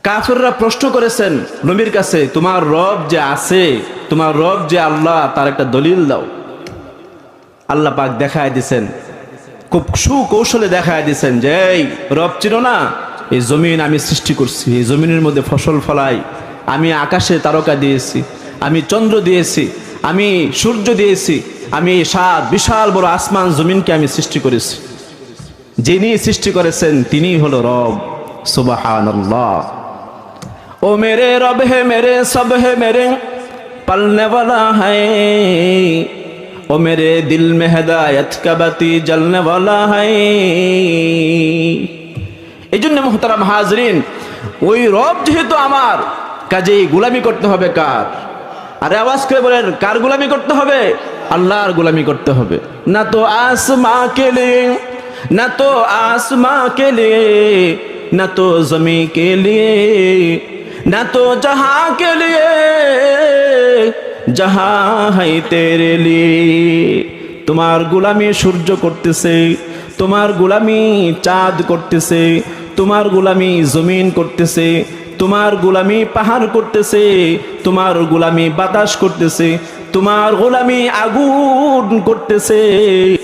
কাফেররা প্রশ্ন করেছেন নবীর কাছে, তোমার রব যে আছে, তোমার রব যে আল্লাহ, তার একটা দলিল দাও। আল্লাহ পাক দেখায় দিছেন, খুব সুকৌশলে দেখায় দিছেন যে এই রব চিনো না, এই জমিন আমি সৃষ্টি করছি, এই জমিনের মধ্যে ফসল ফলাই, আমি আকাশে তারকা দিয়েছি, আমি চন্দ্র দিয়েছি, আমি সূর্য দিয়েছি, আমি এই সাত বিশাল বড় আসমান জমিনকে আমি সৃষ্টি করেছি। যিনি সৃষ্টি করেছেন তিনিই হলো রব। সুবহানাল্লাহ। ओ मेरे रब है मेरे सब है मेरे पलने वाला है, ओ मेरे दिल में हिदायत का बत्ती जलने वाला है। এই জন্য মুহতারাম হাজরিন, ওই রব যেহেতু আমার, কাজেই গোলামি করতে হবে কার? আরে আওয়াজ করে বলেন, কার গোলামি করতে হবে? আল্লাহর গোলামি করতে হবে। না তো आसमां के लिए, ना तो आसमां के लिए, ना तो जमीन के लिए, ना तो जहां के लिए, जहां है तेरे लिए। তোমার গোলামি সূর্য করতেছে, তোমার গোলামি চাঁদ করতেছে, তোমার গোলামি জমিন করতেছে, তোমার গোলামি পাহাড় করতেছে, তোমার গোলামি বাতাস করতেছে, তোমার গোলামি আগুন করতেছে।